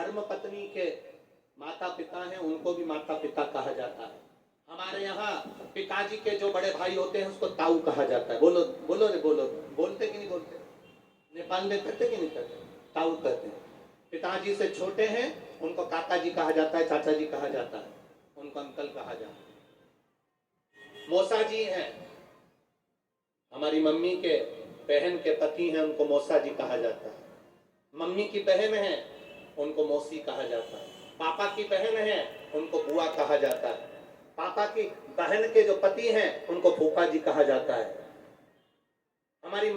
धर्म पत्नी के माता पिता हैं उनको भी माता पिता कहा जाता है। हमारे यहाँ पिताजी के जो बड़े भाई होते हैं उसको ताऊ कहा जाता है। बोलो बोलो रे बोलो, बोलते कि नहीं बोलते? नेपाल में करते कि नहीं करते? ताऊ कहते हैं। पिताजी से छोटे हैं उनको काका जी कहा जाता है, चाचा जी कहा जाता है, उनको अंकल कहा जाता है। मौसा जी हैं, हमारी मम्मी के बहन के पति हैं, उनको मौसा जी कहा जाता है। मम्मी की बहन है उनको मौसी कहा जाता है। पापा की बहन है उनको बुआ कहा जाता है। पापा की बहन के जो पति हैं उनको फूफा जी कहा जाता है। हमारी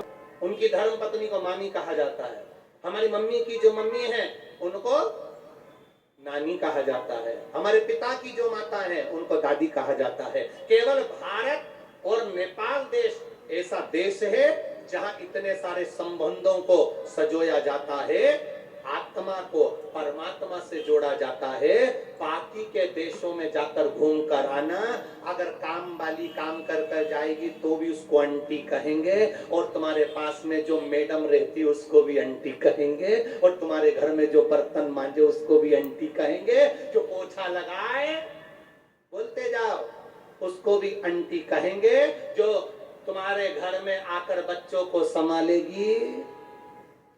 उनकी धर्म पत्नी को मामी कहा जाता है। हमारी मम्मी की जो मम्मी है उनको नानी कहा जाता है। हमारे पिता की जो माता है उनको दादी कहा जाता है। केवल भारत और नेपाल देश ऐसा देश है जहां इतने सारे संबंधों को सजोया जाता है, आत्मा को परमात्मा से जोड़ा जाता है। बाकी के देशों में जाकर घूम कर आना, अगर काम वाली काम कर कर जाएगी तो भी उसको आंटी कहेंगे, और तुम्हारे पास में जो मैडम रहती उसको भी आंटी कहेंगे, और तुम्हारे घर में जो बर्तन मांजे उसको भी आंटी कहेंगे, जो पोछा लगाए बोलते जाओ उसको भी आंटी कहेंगे, जो तुम्हारे घर में आकर बच्चों को संभालेगी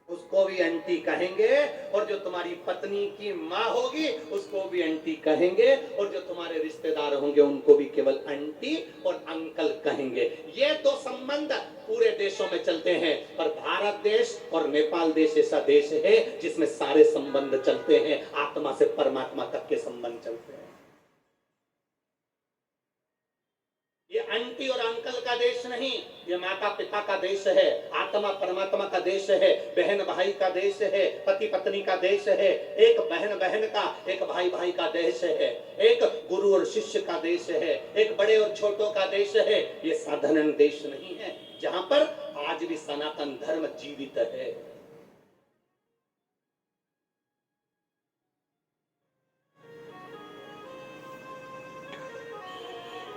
उसको भी आंटी कहेंगे, और जो तुम्हारी पत्नी की माँ होगी उसको भी आंटी कहेंगे, और जो तुम्हारे रिश्तेदार होंगे उनको भी केवल आंटी और अंकल कहेंगे। ये दो संबंध पूरे देशों में चलते हैं, पर भारत देश और नेपाल देश ऐसा देश है जिसमें सारे संबंध चलते हैं, आत्मा से परमात्मा तक के संबंध चलते हैं। ये आंटी और अंकल का देश नहीं, ये माता पिता का देश है, आत्मा परमात्मा का देश है, बहन भाई का देश है, पति पत्नी का देश है, एक बहन बहन का, एक भाई भाई का देश है, एक गुरु और शिष्य का देश है, एक बड़े और छोटों का देश है। ये साधारण देश नहीं है जहां पर आज भी सनातन धर्म जीवित है।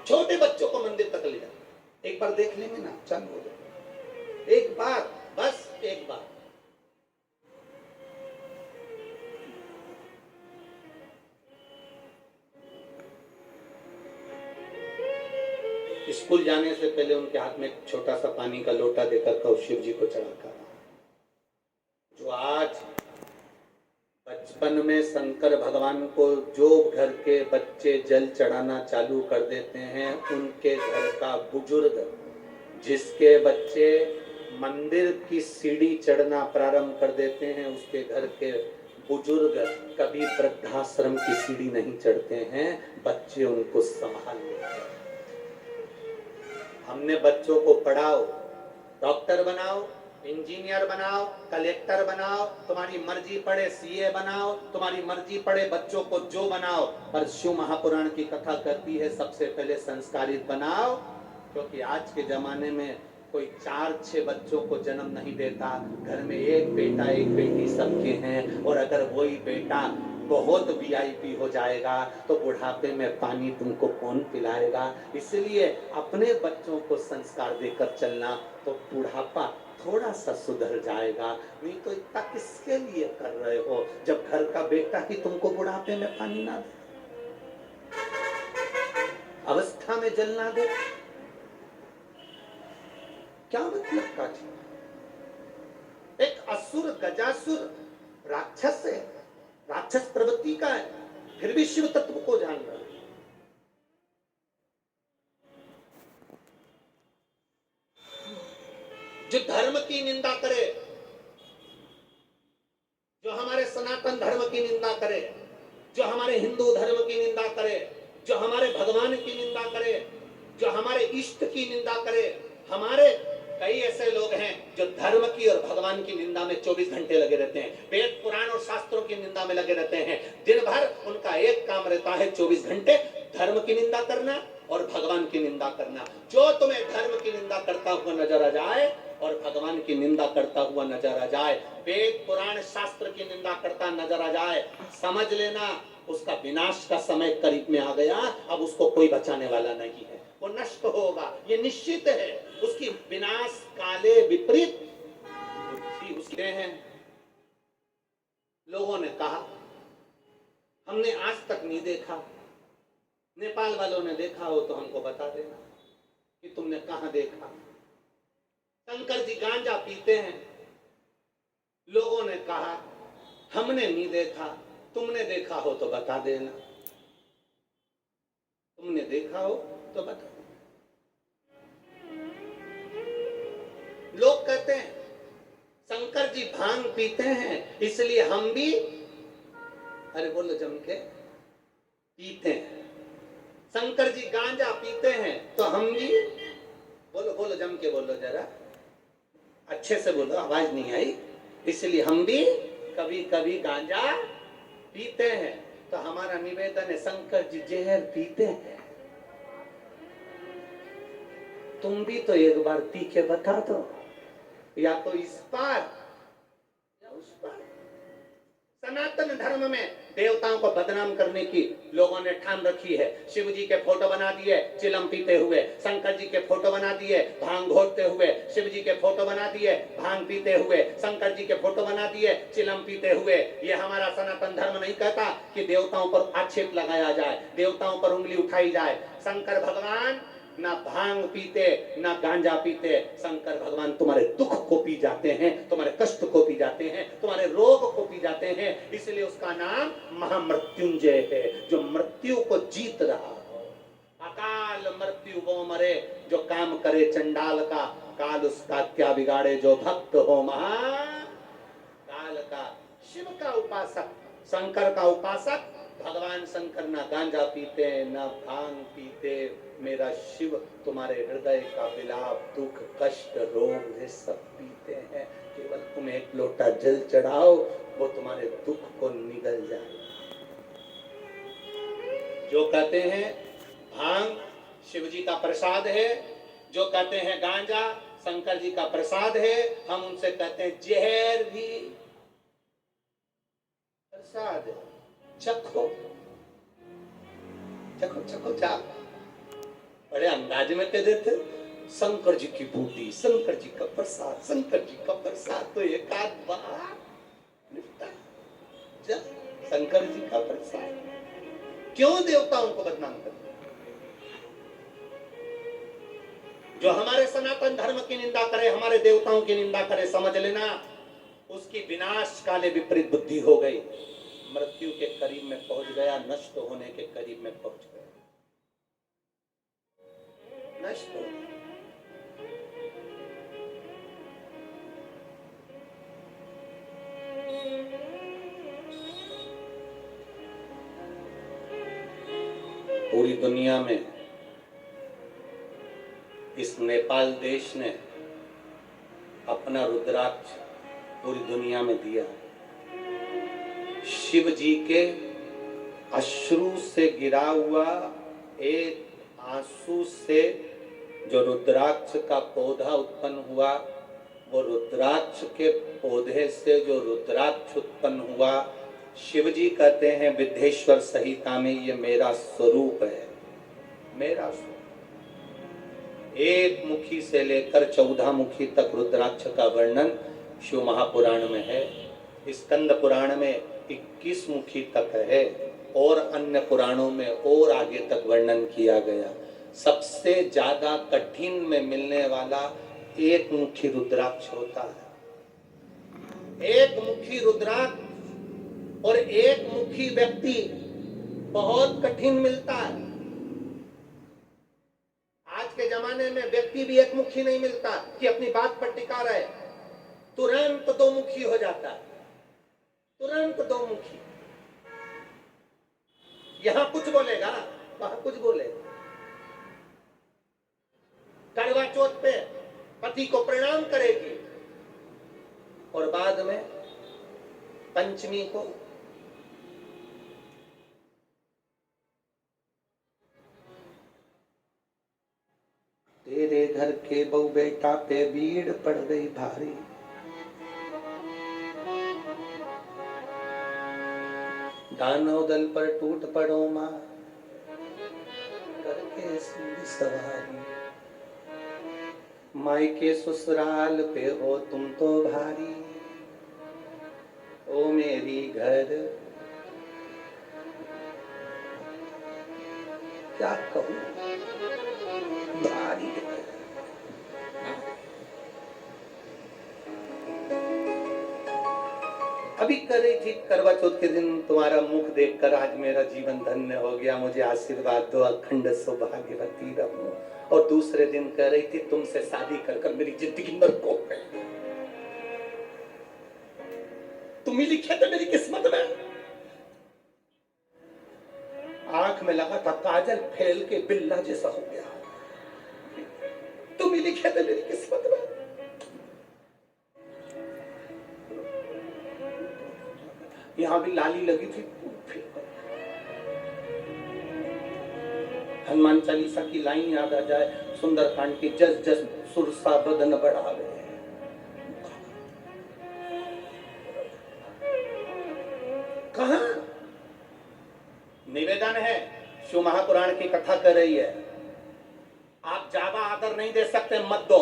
छोटे बच्चों को मंदिर तक ले जाओ, एक बार देख लेंगे ना, चालू हो जाए, एक बार, बस एक बार। स्कूल जाने से पहले उनके हाथ में छोटा सा पानी का लोटा देकर कहो शिव जी को चढ़ाकर। जो आज बचपन में शंकर भगवान को जो घर के बच्चे जल चढ़ाना चालू कर देते हैं, उनके घर का बुजुर्ग, जिसके बच्चे मंदिर की सीढ़ी चढ़ना प्रारंभ कर देते हैं, उसके घर के बुजुर्ग कभी वृद्धाश्रम की सीढ़ी नहीं चढ़ते हैं, बच्चे उनको संभाल लेते हैं। हमने बच्चों को पढ़ाओ, डॉक्टर बनाओ, इंजीनियर बनाओ, कलेक्टर बनाओ, तुम्हारी मर्जी पड़े सीए बनाओ, तुम्हारी मर्जी पड़े बच्चों को जो बनाओ, पर शिव महापुराण की कथा करती है सबसे पहले संस्कारित बनाओ, क्योंकि आज के जमाने में कोई 4-6 बच्चों को जन्म नहीं देता, घर में एक बेटा एक बेटी सबके हैं, और अगर वही बेटा बहुत वीआईपी हो जाएगा तो बुढ़ापे में पानी तुमको कौन पिलाएगा। इसलिए अपने बच्चों को संस्कार देकर चलना तो बुढ़ापा थोड़ा सा सुधर जाएगा। नहीं तो इतना किसके लिए कर रहे हो जब घर का बेटा ही तुमको बुढ़ापे में पानी ना दे, अवस्था में जल ना दे, क्या मतलब का? एक असुर गजासुर राक्षस है, राक्षस प्रवृत्ति का है, फिर भी शिव तत्व को जान रहा है। जो धर्म की निंदा करे, जो हमारे सनातन धर्म की निंदा करे, जो हमारे हिंदू धर्म की निंदा करे, जो हमारे भगवान की निंदा करे, जो हमारे इष्ट की निंदा करे, हमारे कई ऐसे लोग हैं जो धर्म की और भगवान की निंदा में 24 घंटे लगे रहते हैं, वेद पुराण और शास्त्रों की निंदा में लगे रहते हैं। दिन भर उनका एक काम रहता है 24 घंटे धर्म की निंदा करना और भगवान की निंदा करना। जो तुम्हें धर्म की निंदा करता हुआ नजर आ जाए और भगवान की निंदा करता हुआ नजर आ जाए, वेद पुराण शास्त्र की निंदा करता नजर आ जाए, समझ लेना उसका विनाश का समय करीब में आ गया। अब उसको कोई बचाने वाला नहीं है, वो नष्ट होगा, ये निश्चित है। उसकी विनाश काले विपरीत बुद्धि उसके हैं। लोगों ने कहा हमने आज तक नहीं देखा। नेपाल वालों ने देखा हो तो हमको बता देना कि तुमने कहां देखा। शंकर जी गांजा पीते हैं, लोगों ने कहा, हमने नहीं देखा। तुमने देखा हो तो बता देना, तुमने देखा हो तो बता देना। लोग कहते हैं शंकर जी भांग पीते हैं इसलिए हम भी, अरे बोलो जम के, पीते हैं। शंकर जी गांजा पीते हैं तो हम भी, बोलो बोलो जम के बोलो, जरा अच्छे से बोलो, आवाज नहीं आई। इसलिए हम भी कभी कभी गांजा पीते हैं। तो हमारा निवेदन है, शंकर जी जहर पीते हैं, तुम भी तो एक बार पी के बता दो, या तो इस पार या उस पार। सनातन धर्म में देवताओं को बदनाम करने की लोगों ने ठान रखी है। शिव जी के फोटो बना दिए चिलम पीते हुए, शंकर जी के फोटो बना दिए भांग घोटते हुए, शिव जी के फोटो बना दिए भांग पीते हुए, शंकर जी के फोटो बना दिए चिलम पीते हुए। ये हमारा सनातन धर्म नहीं कहता कि देवताओं पर आक्षेप लगाया जाए, देवताओं पर उंगली उठाई जाए। शंकर भगवान ना भांग पीते ना गांजा पीते। शंकर भगवान तुम्हारे दुख को पी जाते हैं, तुम्हारे कष्ट को पी जाते हैं, तुम्हारे रोग को पी जाते हैं। इसलिए उसका नाम महामृत्युंजय है, जो मृत्यु को जीत रहा हो। अकाल मृत्यु वो मरे जो काम करे चंडाल का, काल उसका क्या बिगाड़े जो भक्त हो महाकाल का। शिव का उपासक, शंकर का उपासक भगवान शंकर ना गांजा पीते ना भांग पीते। मेरा शिव तुम्हारे हृदय का विलाप, दुख, कष्ट, रोग ये सब पीते हैं। केवल तुम एक लोटा जल चढ़ाओ, वो तुम्हारे दुख को निगल जाए। जो कहते हैं भांग शिव जी का प्रसाद है, जो कहते हैं गांजा शंकर जी का प्रसाद है, हम उनसे कहते हैं जहर भी प्रसाद है। चखो चखो चखो चाप। बड़े अंदाज में कह देते शंकर जी की बूटी, शंकर जी का प्रसाद, शंकर जी का प्रसाद। तो एक आध बार निपटा जा, शंकर जी का प्रसाद। क्यों देवताओं को बदनाम करते? जो हमारे सनातन धर्म की निंदा करे, हमारे देवताओं की निंदा करे, समझ लेना उसकी विनाश काले विपरीत बुद्धि हो गई, मृत्यु के करीब में पहुंच गया, नष्ट होने के करीब में पहुंच गया, नष्ट हो गया। पूरी दुनिया में इस नेपाल देश ने अपना रुद्राक्ष पूरी दुनिया में दिया। शिव जी के अश्रु से गिरा हुआ एक आंसू से जो रुद्राक्ष का पौधा उत्पन्न हुआ, वो रुद्राक्ष के पौधे से जो रुद्राक्ष उत्पन्न हुआ, शिव जी कहते हैं विद्धेश्वर संहिता में, ये मेरा स्वरूप है, मेरा स्वरूप। एक मुखी से लेकर 14 मुखी तक रुद्राक्ष का वर्णन शिव महापुराण में है। स्कंद पुराण में 21 मुखी तक है, और अन्य पुराणों में और आगे तक वर्णन किया गया। सबसे ज्यादा कठिन में मिलने वाला एक मुखी रुद्राक्ष होता है। एक मुखी रुद्राक्ष और एक मुखी व्यक्ति बहुत कठिन मिलता है। आज के जमाने में व्यक्ति भी एक मुखी नहीं मिलता कि अपनी बात पर टिका रहे, तुरंत दो मुखी हो जाता है, तुरंत दो मुखी। यहां कुछ बोलेगा वहां कुछ बोलेगा। करवा चौथ पे पति को प्रणाम करेगी और बाद में पंचमी को तेरे घर के बहू बेटा पे भीड़ पड़ गई भारी, दानव दल पर टूट पड़ो मां करके सिंह सवारी, मायके ससुराल पे हो तुम तो भारी, ओ मेरी घर क्या कहूं, भारी है। अभी कर रही थी करवा चौथ के दिन तुम्हारा मुख देखकर आज मेरा जीवन धन्य हो गया, मुझे आशीर्वाद दो, अखंड सौभाग्यवती रहूं। और दूसरे दिन कह रही थी तुमसे शादी कर कर मेरी जिंदगी नरक हो गई। तुम ही लिखे थे मेरी किस्मत में। आंख में लगा था काजल फैल के बिल्ला जैसा हो गया। तुम ही लिखे थे मेरी किस्मत में। यहां भी लाली लगी थी। हनुमान चालीसा की लाइन याद आ जाए, सुंदरकांड की, जस जस सुरसा बदन बढ़ावे। कहां निवेदन है, शिव महापुराण की कथा कर रही है, आप ज्यादा आदर नहीं दे सकते, मत दो,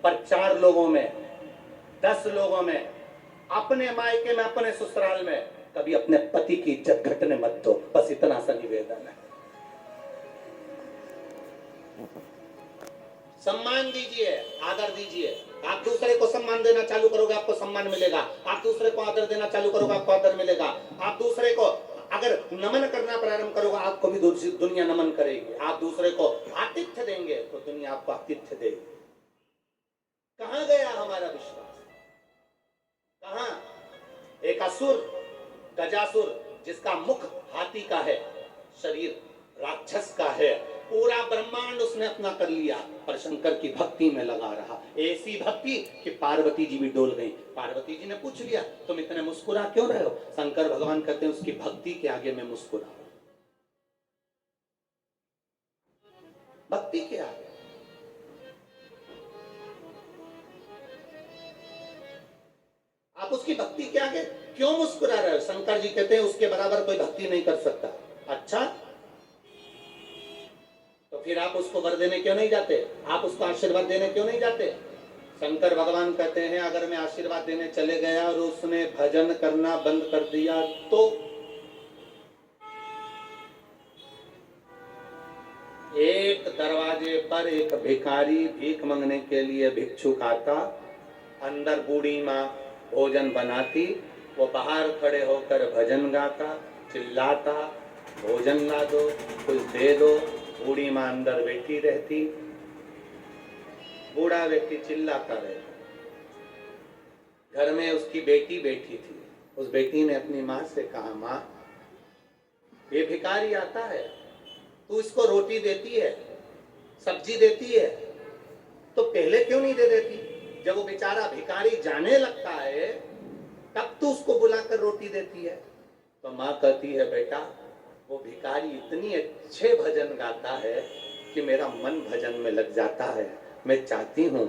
पर 4 लोगों में, 10 लोगों में, अपने मायके में, अपने ससुराल में कभी अपने पति की इज्जत घटने मत दो। बस इतना सा निवेदन है। सम्मान दीजिए, आदर दीजिए। आप दूसरे को सम्मान देना चालू करोगे, आपको सम्मान मिलेगा। आप दूसरे को आदर देना चालू करोगे, आपको आदर मिलेगा। आप दूसरे को अगर नमन करना प्रारंभ करोगे, आपको भी दुनिया नमन करेगी। आप दूसरे को आतिथ्य देंगे तो दुनिया आपको आतिथ्य देगी। कहां गया हमारा विश्वास? कहां? एक असुर, गजासुर, जिसका मुख हाथी का है, शरीर राक्षस का है, पूरा ब्रह्मांड उसने अपना कर लिया, पर शंकर की भक्ति में लगा रहा। ऐसी भक्ति कि पार्वती जी भी डोल गई। पार्वती जी ने पूछ लिया तुम इतने मुस्कुरा क्यों रहे हो? शंकर भगवान कहते हैं उसकी भक्ति के आगे मैं मुस्कुरा। भक्ति के आगे। आप उसकी भक्ति के आगे क्यों मुस्कुरा रहे हो? शंकर जी कहते हैं उसके बराबर कोई भक्ति नहीं कर सकता। अच्छा, तो फिर आप उसको वर देने क्यों नहीं जाते? आप उसको आशीर्वाद देने क्यों नहीं जाते? शंकर भगवान कहते हैं अगर मैं आशीर्वाद देने चले गया और उसने भजन करना बंद कर दिया तो? एक दरवाजे पर एक भिखारी भीख मांगने के लिए भिक्षुक आता, अंदर बूढ़ी माँ भोजन बनाती, वो बाहर खड़े होकर भजन गाता, चिल्लाता, भोजन ला दो, कुछ दे दो। बूढ़ी माँ अंदर बैठी रहती, बूढ़ा व्यक्ति चिल्लाता रहता। घर में उसकी बेटी बैठी थी। उस बेटी ने अपनी माँ से कहा, माँ ये भिखारी आता है, तू इसको रोटी देती है, सब्जी देती है, तो पहले क्यों नहीं दे देती? जब वो बेचारा भिखारी जाने लगता है तब तू उसको बुलाकर रोटी देती है। तो माँ कहती है बेटा वो भिखारी इतनी अच्छे भजन गाता है कि मेरा मन भजन में लग जाता है। मैं चाहती हूँ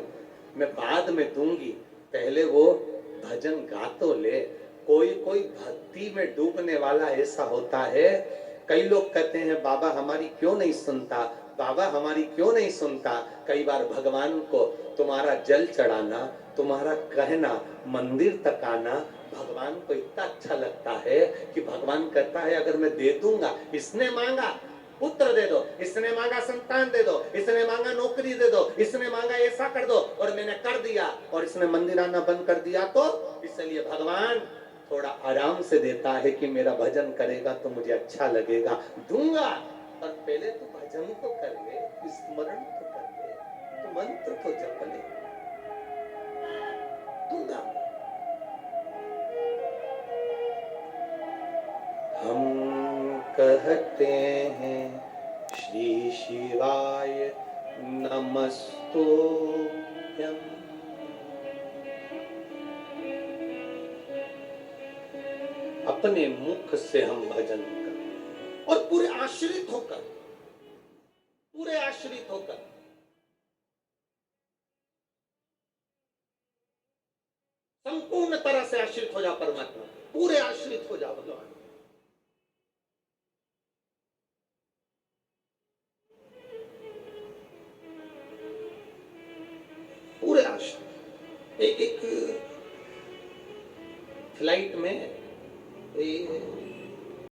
मैं बाद में दूंगी, पहले वो भजन गा तो ले। कोई कोई भक्ति में डूबने वाला ऐसा होता है। कई लोग कहते हैं बाबा हमारी क्यों नहीं सुनता, बाबा हमारी क्यों नहीं सुनता। कई बार भगवान को तुम्हारा जल चढ़ाना, तुम्हारा कहना, मंदिर तक आना भगवान को इतना अच्छा लगता है कि भगवान कहता है अगर मैं दे दूंगा, इसने मांगा पुत्र दे दो, इसने मांगा संतान दे दो, इसने मांगा नौकरी दे दो, इसने मांगा ऐसा कर दो, और मैंने कर दिया, और इसने मंदिर आना बंद कर दिया, तो इसलिए भगवान थोड़ा आराम से देता है कि मेरा भजन करेगा तो मुझे अच्छा लगेगा, दूंगा। और पहले तो भजन तो कर ले, स्मरण तो कर ले, तो मंत्र तो जप ले, दूंगा। हम कहते हैं श्री शिवाय नमस्तुभ्यं। अपने मुख से हम भजन करें और पूरे आश्रित होकर, पूरे आश्रित होकर। संपूर्ण तरह से आश्रित हो जा परमात्मा, पूरे आश्रित हो जा भगवान। पूरे आश्रित। एक फ्लाइट में